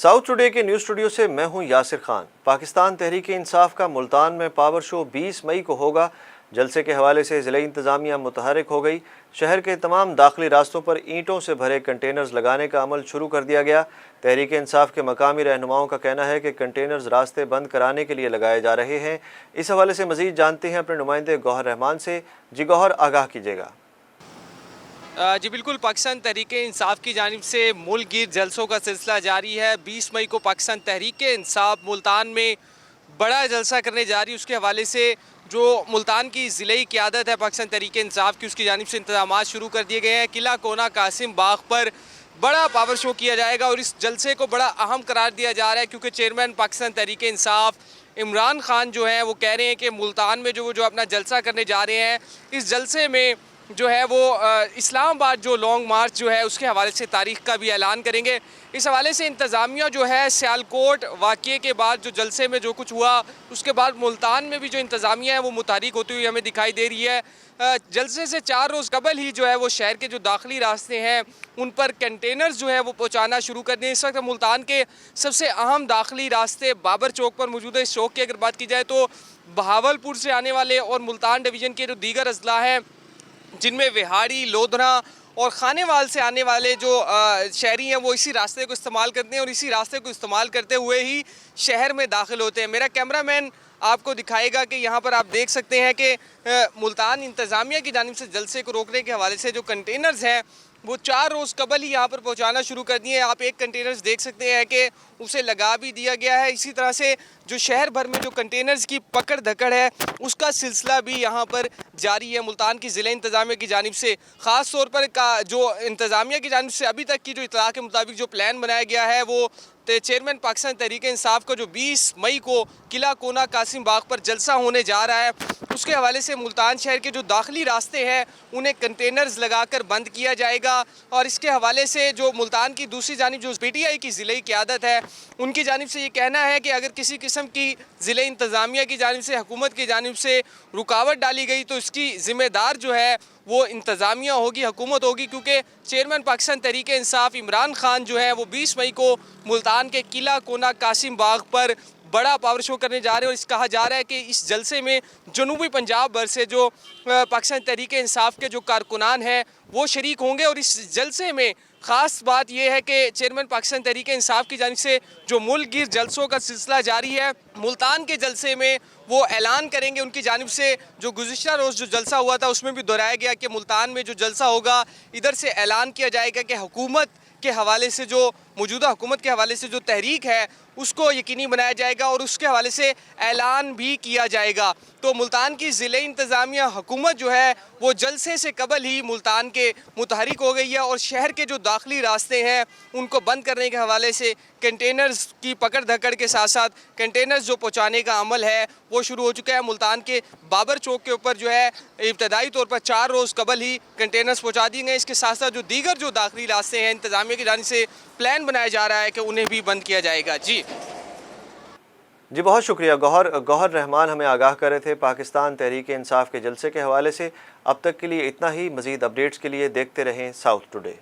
South today के news studio से मैं हूं यासिर खान। पाकिस्तान तहरीक इंसाफ का मुल्तान में पावर शो 20 मई को होगा। जलसे के हवाले से ज़िला इंतज़ामिया मुतहरिक हो गई। शहर के तमाम दाखिली रास्तों पर ईंटों से भरे कंटेनर्स लगाने का अमल शुरू कर दिया गया। तहरीक इंसाफ के मकामी रहनुमाओं का कहना है कि कंटेनर्स रास्ते बंद कराने के लिए लगाए जा रहे हैं। इस हवाले से मज़ीद जानते हैं अपने नुमाइंदे गौहर रहमान से। जी गौहर, आगाह कीजिएगा। जी बिल्कुल, पाकिस्तान तहरीक इंसाफ की जानिब से मुल्क गिर जलसों का सिलसिला जारी है। 20 मई को पाकिस्तान तहरीक इंसाफ मुल्तान में बड़ा जलसा करने जा रही है। उसके हवाले से जो मुल्तान की ज़िले क़यादत है पाकिस्तान तहरीक इंसाफ की, उसकी जानिब से इंतजाम शुरू कर दिए गए हैं। किला कोना कासिम बाग पर बड़ा पावर शो किया जाएगा और इस जलसे को बड़ा अहम करार दिया जा रहा है, क्योंकि चेयरमैन पाकिस्तान तहरीक इंसाफ इमरान खान जो है वो कह रहे हैं कि मुल्तान में जो अपना जलसा करने जा रहे हैं, इस जलसे में जो है वो इस्लामाबाद जो लॉन्ग मार्च जो है उसके हवाले से तारीख़ का भी ऐलान करेंगे। इस हवाले से इंतज़ामिया जो है सियालकोट वाक़ये के बाद जो जलसे में जो कुछ हुआ, उसके बाद मुल्तान में भी जो इंतज़ामिया है वो मुतारिक होती हुई हमें दिखाई दे रही है। जलसे से 4 रोज़ कबल ही जो है वो शहर के जो दाखिली रास्ते हैं उन पर कंटेनर्स जो है वो पहुँचाना शुरू कर दिए। इस वक्त मुल्तान के सबसे अहम दाखिली रास्ते बाबर चौक पर मौजूद है। इस चौक की अगर बात की जाए तो बहावलपुर से आने वाले और मुल्तान डिवीज़न के जो दीगर अजला हैं, जिनमें विहाड़ी, लोधना और खानेवाल से आने वाले जो शहरी हैं वो इसी रास्ते को इस्तेमाल करते हैं और इसी रास्ते को इस्तेमाल करते हुए ही शहर में दाखिल होते हैं। मेरा कैमरामैन आपको दिखाएगा कि यहाँ पर आप देख सकते हैं कि मुल्तान इंतज़ामिया की जानिब से जलसे को रोकने के हवाले से जो कंटेनर्स हैं वो 4 रोज़ कबल ही यहाँ पर पहुँचाना शुरू कर दिए हैं। आप एक कंटेनर्स देख सकते हैं कि उसे लगा भी दिया गया है। इसी तरह से जो शहर भर में जो कंटेनर्स की पकड़ धकड़ है उसका सिलसिला भी यहाँ पर जारी है। मुल्तान की ज़िला इंतज़ामिया की जानिब से ख़ास तौर पर जो इंतज़ामिया की जानिब से अभी तक की जो इत्तला के मुताबिक जो प्लान बनाया गया है वो चेयरमैन पाकिस्तान तहरीक इंसाफ का जो 20 मई को किला कोना कासिम बाग पर जलसा होने जा रहा है, उसके हवाले से मुल्तान शहर के जो दाखिली रास्ते हैं उन्हें कंटेनर्स लगाकर बंद किया जाएगा। और इसके हवाले से जो मुल्तान की दूसरी जानिब जो PTI की ज़िले क़यादत है उनकी जानिब से ये कहना है कि अगर किसी किस्म की ज़िले इंतज़ामिया की जानिब से, हुकूमत की जानिब से रुकावट डाली गई तो इसकी ज़िम्मेदार जो है वो इंतज़ामिया होगी, हुकूमत होगी, क्योंकि चेयरमैन पाकिस्तान तहरीक इंसाफ इमरान खान जो है वो 20 मई को मुल्तान के किला कोना कासिम बाग पर बड़ा पावर शो करने जा रहे हैं। और इस कहा जा रहा है कि इस जलसे में जनूबी पंजाब भर से जो पाकिस्तान तहरीक इंसाफ के जो कारकुनान हैं वो शरीक होंगे। और इस जलसे में ख़ास बात यह है कि चेयरमैन पाकिस्तान तहरीक इंसाफ की जानिब से जो मुल्क गिर जलसों का सिलसिला जारी है, मुल्तान के जलसे में वो ऐलान करेंगे उनकी जानिब से। जो गुज़िश्ता रोज़ जो जलसा हुआ था उसमें भी दोहराया गया कि मुल्तान में जो जलसा होगा इधर से ऐलान किया जाएगा कि हुकूमत के हवाले से जो मौजूदा हुकूमत के हवाले से जो तहरीक है उसको यकीनी बनाया जाएगा और उसके हवाले से ऐलान भी किया जाएगा। तो मुल्तान की ज़िले इंतज़ामिया हुकूमत जो है वो जलसे से कबल ही मुल्तान के मुतहरिक हो गई है और शहर के जो दाखिली रास्ते हैं उनको बंद करने के हवाले से कंटेनर्स की पकड़ धकड़ के साथ साथ कंटेनर्स जो पहुँचाने का अमल है वो शुरू हो चुका है। मुल्तान के बाबर चौक के ऊपर जो है इब्तदाई तौर पर 4 रोज़ कबल ही कंटेनर्स पहुँचा दिए गए। इसके साथ साथ जो दीगर जो दाखिली रास्ते हैं इंतज़ामिया की जानिब से प्लान बनाया जा रहा है कि उन्हें भी बंद किया जाएगा। जी बहुत शुक्रिया गौहर रहमान हमें आगाह कर रहे थे पाकिस्तान तहरीक इंसाफ के जलसे के हवाले से। अब तक के लिए इतना ही। मज़ीद अपडेट्स के लिए देखते रहें साउथ टुडे।